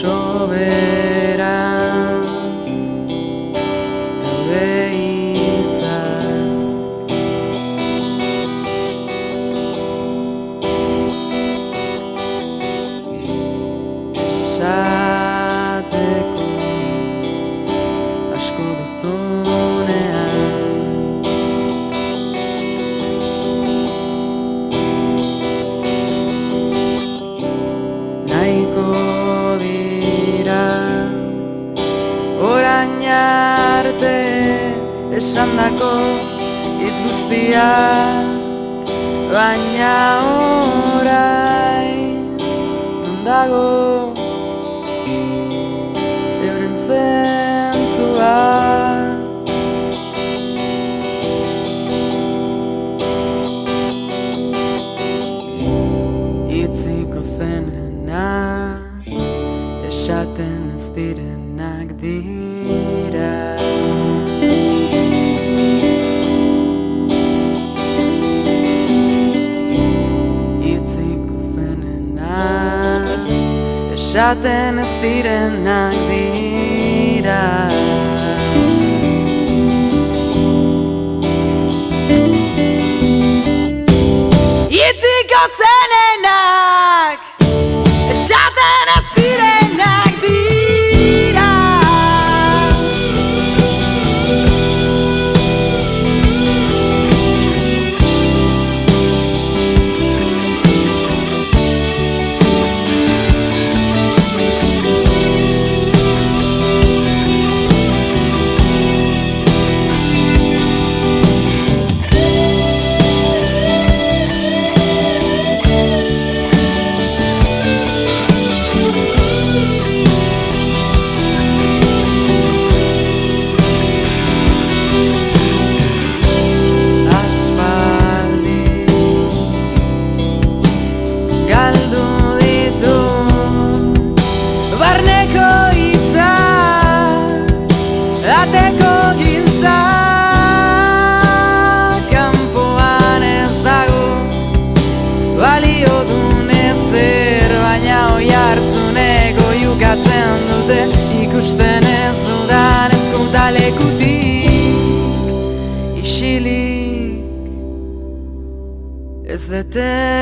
Soberan daude hitzak, esateko asko duzunean. Nahiko orain arte esandako hitz guztiak, baina orain non dago euren zentzua? Hitziko zenenak esaten ez direnak dira. Hitziko zenenak esaten ez direnak dira. Hitziko zenenak esaten ez direnak dira. Galdu ditu barneko hitzak, ateko giltza, kanpoan ez dago balio duen ezer, baina oihartzuneko jukatzen dute ikusten ez dudan ezkontalekutik isilik ez deten